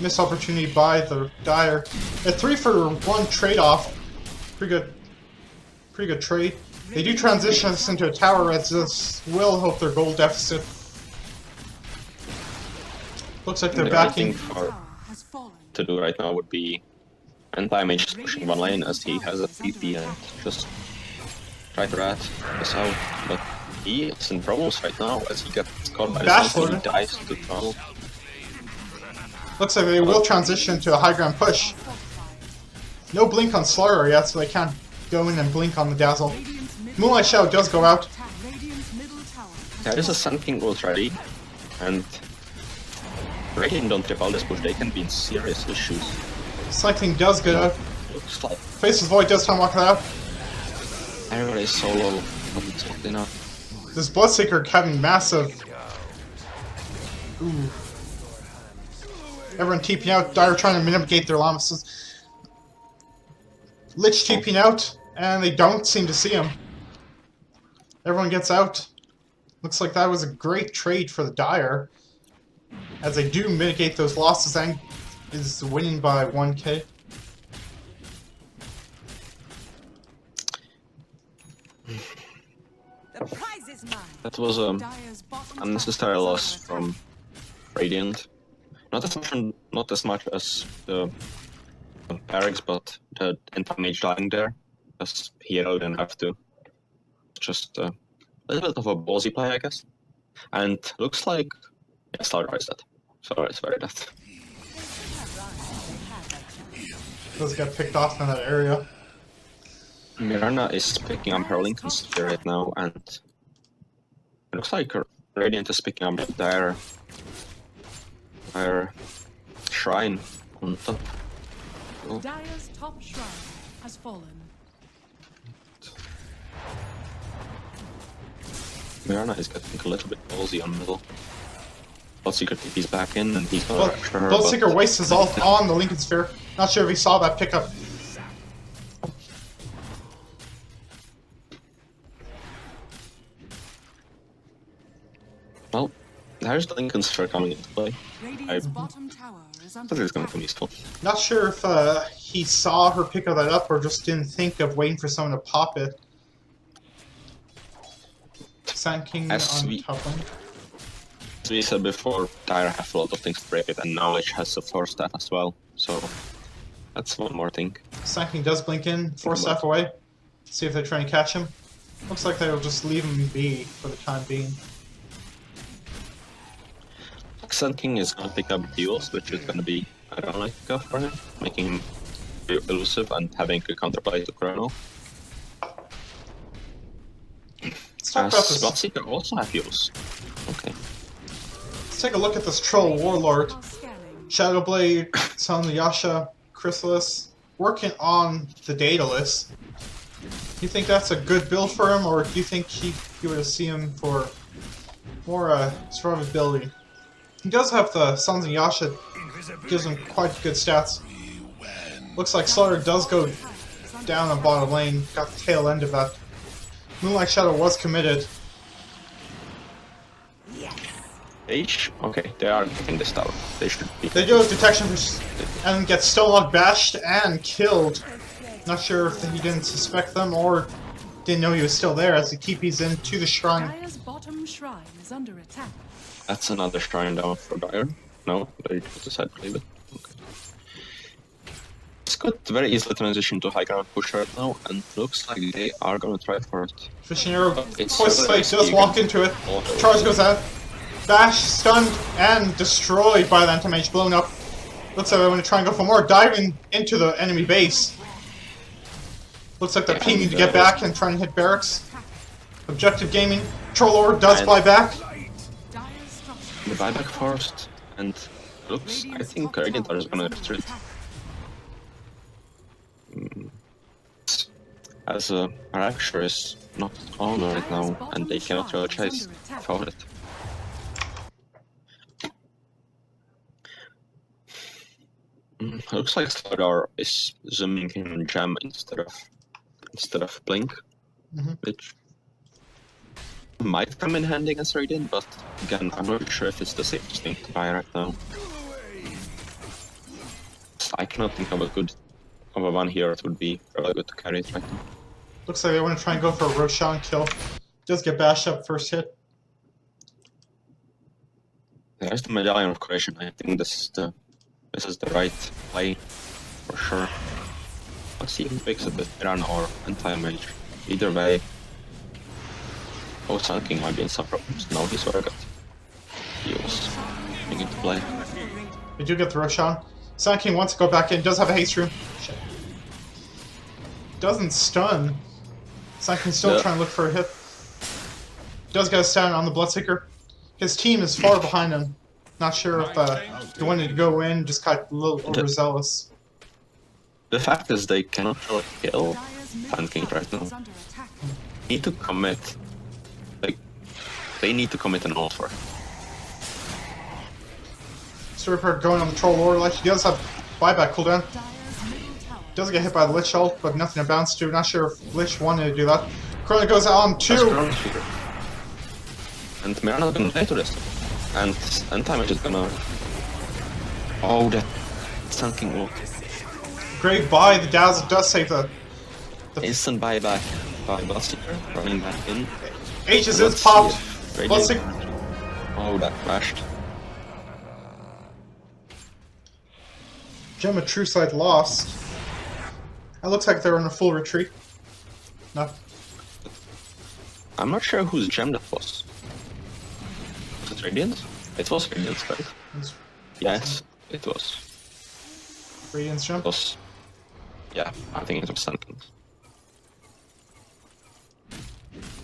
Missed opportunity by the Dire. A 3-for-1 trade-off. Pretty good trade. They do transition us into a tower as this will help their gold deficit. Looks like they're The backing. only thing for Tower has fallen. to do right now would be Anti-Mage just pushing one lane as he has a TP and just try to rat us out, but he is in problems right now as he gets caught by the Bash sun, he loader. dies to trouble. Looks like they will transition to a high ground push. No blink on Slaughter yet, so they can't go in and blink on the Dazzle. Radiant's middle Moonlight Shadow does go out. attack. Radiant's middle tower. There is a Sun King ult ready, and Radiant don't trip all this push, they can be in serious issues. Cycling does go out. Looks like Faceless Void does time walk it out. everybody is so low, but it's not enough. This Bloodseeker having massive. Ooh. Everyone TPing out. Dire trying to mitigate their Llamas. Lich TPing out, and they don't seem to see him. Everyone gets out. Looks like that was a great trade for the Dire, as they do mitigate those losses and is winning by 1k. The prize is mine. That was a Dire's bottom unnecessary tower loss is under from Radiant. Not as much as the barracks, but the Anti-Mage dying there, as hero didn't have to. Just a little bit of a ballsy play, I guess. And looks like Slaughter is dead. So it's very dead. Does get picked off in that area. Mirana is picking up her Lincoln Sphere right now, and it looks like Radiant is picking up their shrine on top. Oh. Dire's top shrine has fallen. Mirana is getting a little bit ballsy on middle. Bloodseeker TP's back in, and he's gonna rapture her. Bloodseeker wastes his ult on the Lincoln Sphere. Not sure if he saw that pickup. Well, there's the Lincoln Sphere coming into play. Radiant's bottom tower is I under think it's gonna attack. come useful. Not sure if he saw her pick that up or just didn't think of waiting for someone to pop it. Sand King on As we- top lane. As we said before, Dire have a lot of things to break it, and Knowledge has the floor staff as well, so that's one more thing. Sand King does blink in, force staff away. See if they're trying to catch him. Looks like they'll just leave him be for the time being. Sun King is gonna pick up duels, which is gonna be ironic for him, making him elusive and having a counterplay to Chrono. Let's talk about As this. Bloodseeker also have duels. Okay. Let's take a look at this troll warlord. Scanning. Shadowblade, Yasha, Chrysalis, working on the data list. Do you think that's a good build for him, or do you think you would see him for more survivability? He does have the Sons of Yasha, gives him quite good stats. Looks like Slaughter does go down on bottom lane, got the tail end of that. Moonlight Shadow was committed. Okay, they are getting this tower. They should be. They do have detection and get Stonelock bashed and killed. Not sure if he didn't suspect them or didn't know he was still there as he TP's into the shrine. Dire's bottom shrine is under attack. That's another shrine down for Dire. No, they just decided to leave it. Okay. It's could very easily transition to high ground push right now, and looks like they are gonna try for it. Fishing arrow, It's Hoist so Slate risky, does you walk can- into it. Charge goes out. Bash, stunned, and destroyed by the anti-mage, blown up. Looks like they want to try and go for more, diving into the enemy base. Looks like they're Yeah, pinging to get back and trying to hit barracks. Objective gaming. Trollor does And- fly back. Dire's structure. The buyback first, and looks. I Radiant's think top Radiant tower are is just gonna under retreat. attack. As a Rapture is not on right now, and they cannot really chase for it. Looks like Slardar is zooming in on Jam instead of Blink, Mhm. which might come in handy against Radiant, but again, I'm not sure if it's the safest thing to buy right now. I cannot think of a one here that would be really good to carry it right now. Looks like they want to try and go for a Roshan kill. Does get bashed up first hit. There's the Medallion of Creation. I think this is the right play for sure. Let's see who picks it, the Iran or Anti-Mage. Either way. Oh, Sun King might be in some problems. No, he's very good. He was coming into play. They do get the Roshan. Sun King wants to go back in, does have a haste room. Shit. Doesn't stun. Sun King's still Yeah. trying to look for a hit. Does get a stun on the Bloodseeker. His team is far behind him. Not sure if he wanted to go in, just got a little overzealous. The fact is they cannot really kill Dire's middle Sun King tower right now. is under attack. Need to commit. Like, they need to commit an ult for it. Surfer going on the Troll Lord, like he does have buyback cooldown. Dire's middle tower. Doesn't get hit by the Lich ult, but nothing to bounce to. Not sure if Lich wanted to do that. Chrono goes on That's two. Chrono Trigger. And Mirana's gonna play to this. And Time is gonna. Oh, that Sun King ult. Great buy. The Dazzle does save the Instant buyback by Bloodseeker, running back in. Aegis Let's is see popped. if Radiant- Bloodseeker. Oh, that crashed. Gem of True Sight lost. It looks like they're in a full retreat. No. I'm not sure whose gem that was. Was it Radiant? It was Radiant, right? It's Yes, it was. Radiant's gem. It was. Yeah, I think it was Sun King.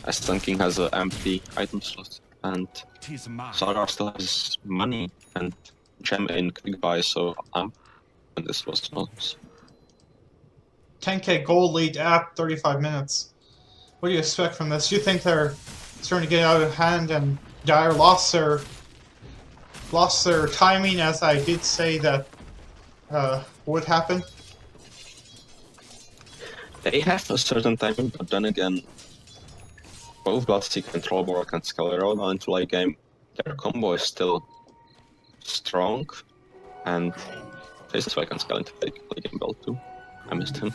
As Sun King has an empty item slot, and Tis mine. Sardar still has money and gem in quick buy, so and this was not. 10k gold lead at 35 minutes. What do you expect from this? Do you think they're starting to get out of hand and Dire lost their lost their timing, as I did say that would happen. They have a certain timing, but then again, both Bloodseeker and Trollborg and Scalera into late game, their combo is still strong, and Faces can scale into late game well too. I missed him.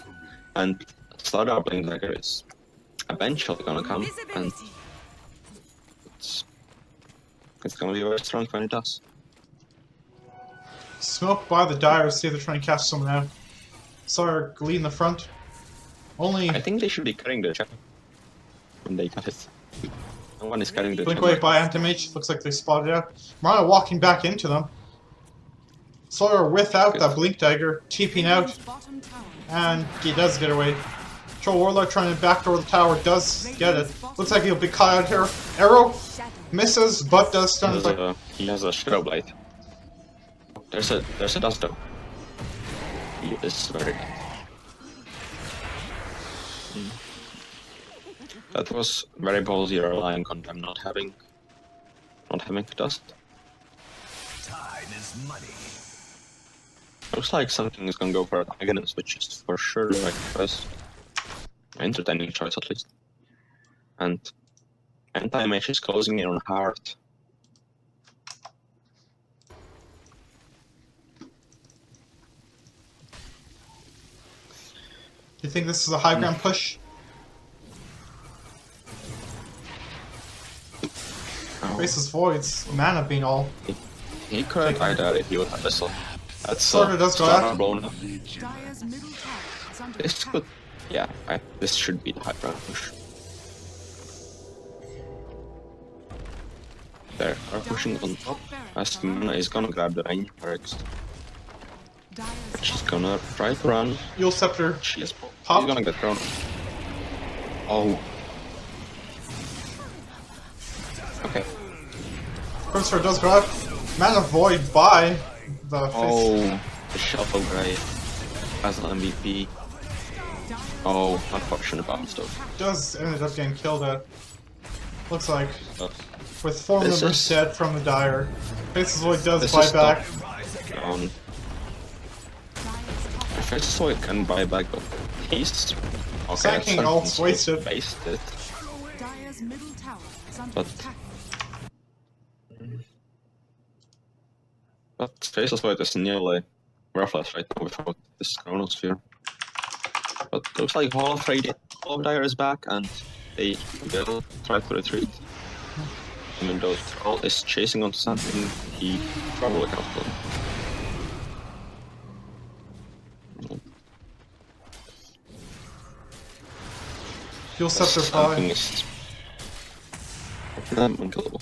And Slardar Blink Dagger is eventually gonna come, and it's gonna be very strong when it does. Smoke by the Dire, see if they're trying to catch someone out. Saw Glee in the front. Only I think they should be carrying the champ when they cut it. No one is carrying the blink champ. away by Antimage. Looks like they spotted out. Marana walking back into them. Sawyer without that Blink Dagger, TPing out, Radiant's bottom tower and he does get away. Troll Warlord trying to backdoor the tower, does get it. Looks like he'll be caught out here. Arrow misses, but does stun his like. He has a Shadow Blade. There's a dust though. He is very good. That was very ballsy relying on them not having dust. Time is money. Looks like something is gonna go for Agonist, which is for sure the right choice. Entertaining choice at least. And Anti-Mage is closing in on Heart. Do you think this is a high ground push? Faces Voids, mana being all. He could have died if he would have Vessel. That's Sorta does go out. blown up. Dire's middle tower is under This attack. could, yeah, this should be the high ground push. There, are pushing on top. As Mana is gonna grab the range barracks. Dire's She's gonna try to run. You'll Scepter. She's Pop. gonna get thrown. Oh. Okay. Crimstar does go out. Mana Void by the Face. Oh, the Shuffle Grey as an MVP. Oh, unfortunate bounce though. Does ended up getting killed at. Looks like. But With 4 This members is- dead from the Dire. Faces Void does this buy is back. down. Faces Void can buy back, but he's okay. Sacking ult's wasted. Wasted. Dire's middle tower is under But- attack. But Faceless Void is nearly worthless right now without this Chronosphere. But looks like Hall of Dire is back, and they will try to retreat. Even though Troll is chasing onto something, he probably can't kill him. You'll Scepter Something by. is unkillable.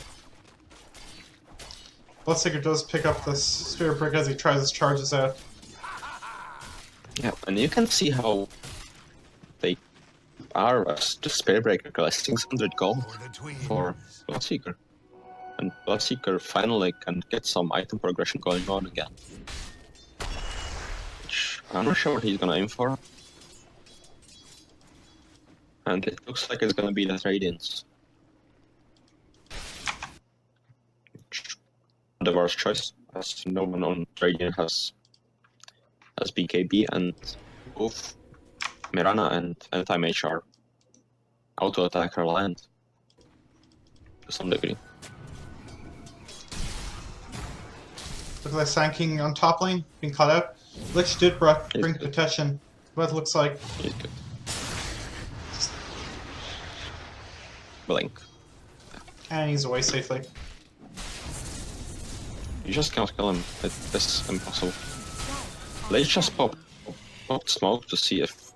Bloodseeker does pick up the Spirit Brick as he tries his charges out. Yeah, and you can see how they are the Spirit Breaker collecting 600 gold For the twins. for Bloodseeker. And Bloodseeker finally can get some item progression going on again. Which I'm not sure what he's gonna aim for. And it looks like it's gonna be the Radiance. The worst choice, as no one on Radiant has BKB, and both Mirana and Anti-Mage are auto-attack her land to some degree. Looks like Sand King on top lane, being caught out. Lich did bring good. protection, but it looks like He's good. Blink. and he's away safely. You just can't kill him. It's impossible. Let's just pop smoke to see if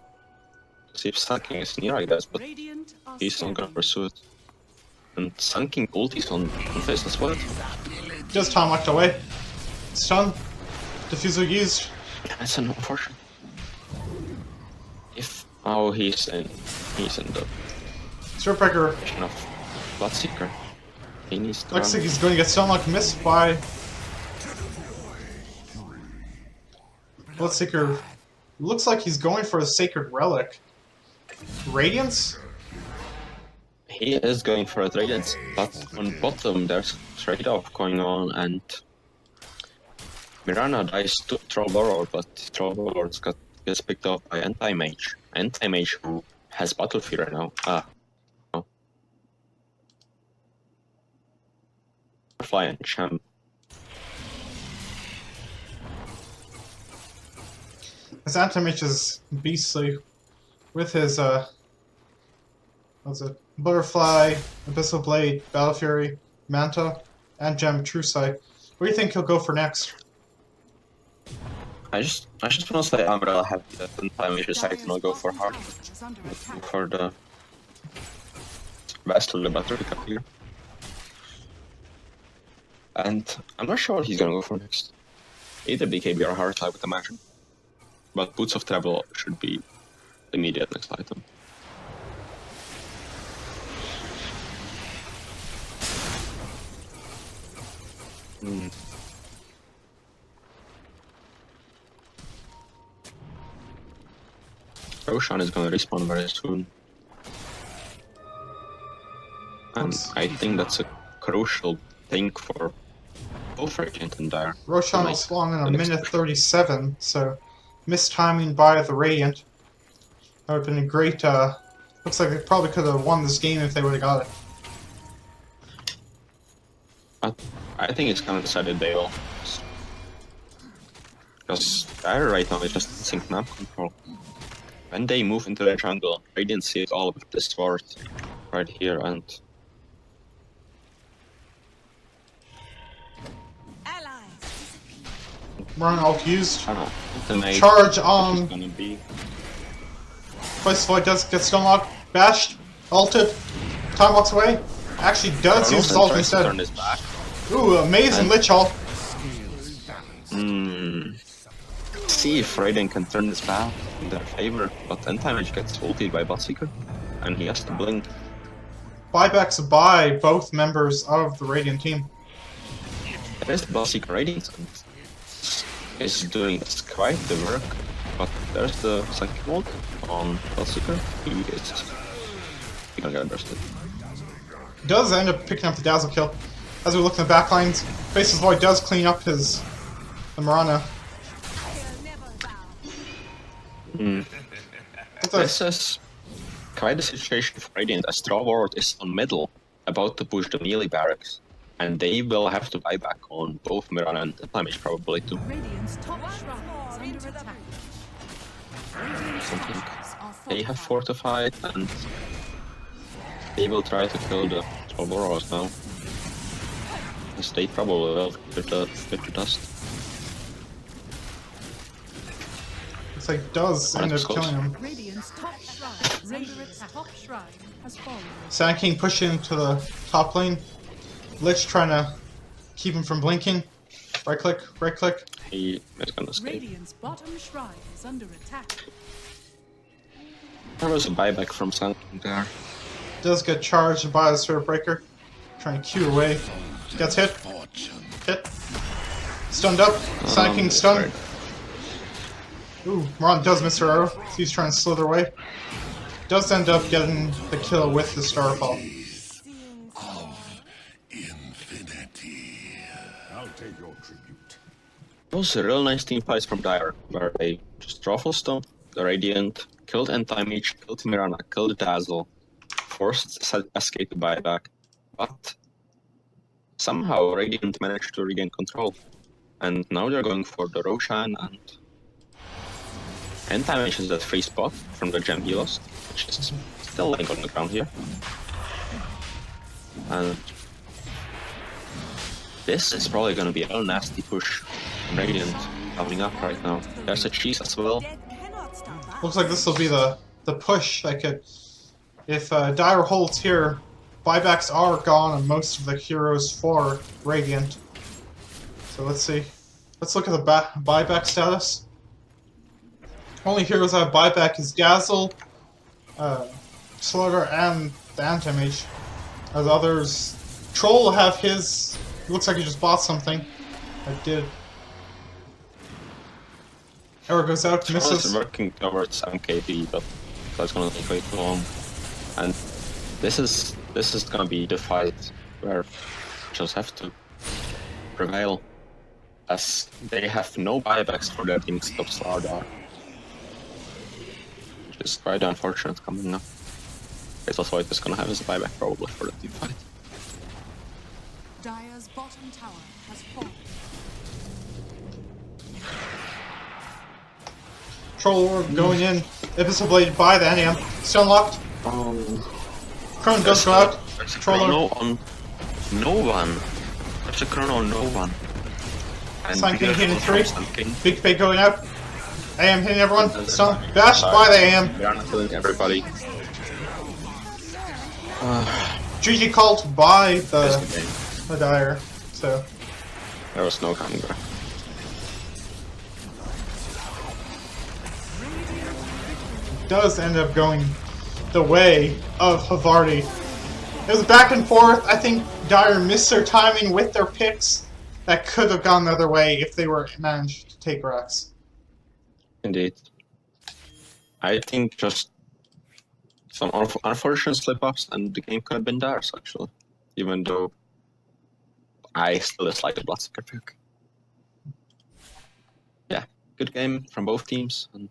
Sun King is near, I guess, but Radiant are he's not gonna scanning. pursue it. And Sun King ultis on Faceless Void. Just Tom locked away. Stun. Diffuser used. That's an unfortunate. He's in the Spirit Breaker position of Bloodseeker. He needs to looks like run. he's going to get stun locked, missed by Bloodseeker. Looks like he's going for a Sacred Relic. Radiance? He is going for a Radiance, but on bottom there's trade-off going on, and Mirana dies to Trollborrower, but Trollborrower gets picked up by Anti-Mage. Anti-Mage who has Battle Fear now. No. Fly and Champ. His Antimage is beastly with his what's it? Butterfly, Abyssal Blade, Battle Fury, Manta, and Gem True Sight. What do you think he'll go for next? I just want to say I'm real happy that Anti-Mage decided to not go for hard. Is under attack. For the Vestal Battery Cup here. And I'm not sure what he's gonna go for next. Either BKB or Havartee, I would imagine. But Boots of Travel should be the immediate next item. Roshan is gonna respawn very soon. And I think that's a crucial thing for both Radiant and Dire. Roshan will spawn in a minute 37, so missed timing by the Radiant. That would have been a great, looks like they probably could have won this game if they would have got it. I think it's kind of decided they will. Because Dire right now is just sync map control. When they move into the jungle, Radiant see it all with this sword right here, and Run ult used. I don't know. The mage Charge is on. gonna be Twice Void does get stunlocked. Bashed. Ulted. Time walks away. Actually does use his ult tries to turn instead. his back. Ooh, amazing Lich ult. See if Radiant can turn this back in their favor, but Anti-Mage gets ulted by Bloodseeker, and he has to blink. Buybacks by both members of the Radiant team. There's the Bloodseeker Radiant, and is doing quite the work, but there's the second ult on Bloodseeker. He gonna get bursted. Does end up picking up the Dazzle kill. As we look in the backlines, Faceless Void does clean up the Marana. This is quite a situation for Radiant, as Trollborrower is on middle, about to push the melee barracks, and they will have to buy back on both Mirana and Anti-Mage probably too. Radiant's top shrine is under attack. Radiant's Something structures are they have fortified. fortified, and they will try to kill the Trollborrowers now. As they probably will with the dust. It's like does end up killing him. Radiant's top shrine is under attack. Top shrine has fallen. Sand King pushing into the top lane. Lich trying to keep him from blinking. Right click, right click. He is gonna escape. Radiant's bottom shrine is under attack. There was a buyback from Sand King there. Does get charged by the Spirit Breaker. Trying to cue away. Gets hit. Hit. Stunned up. Sand King stunned. Ooh, Moran does miss her arrow. So he's trying to slither away. Does end up getting the kill with the Starfall. I'll take your tribute. It was a real nice team fight from Dire, where they just Truffle Stomp the Radiant, killed Anti-Mage, killed Mirana, killed Dazzle, forced SK to buy back, but somehow Radiant managed to regain control. And now they're going for the Roshan, and Anti-Mage is that free spot from the gem he lost, which is still laying on the ground here. And this is probably going to be a real nasty push from Radiant coming up right now. There's a cheese as well. Looks like this will be the push that could... If Dire holds here, buybacks are gone on most of the heroes for Radiant. So let's see. Let's look at the buyback status. Only heroes that have buyback is Dazzle, Slugger, and the Anti-Mage. As others... Troll will have his... Looks like he just bought something. I did. Arrow goes out, misses. It's working towards MKB, but that's gonna take way too long. And this is gonna be the fight where just have to prevail. as they have no buybacks for their team except Slardar. Which is quite unfortunate coming up. It's also what is gonna have as a buyback probably for the team fight. Dire's bottom tower has fallen. Troll Orb going in. Abyssal Blade by the NAM. Still unlocked. Chrono does go out. There's a Troller. chrono on no one. There's a chrono on no one. And Sign we King have hitting 3. Sign King. Big Fake going out. AM hitting everyone. Still bashed by the AM. They are not killing everybody. GG called by That's the game. the Dire. So There was no coming back. does end up going the way of Havartee. It was back and forth. I think Dire missed their timing with their picks. That could have gone the other way if they were managed to take Rex. Indeed. I think just some unfortunate slip-ups and the game could have been theirs, actually. Even though I still dislike the Bloodsucker pick. Yeah, good game from both teams, and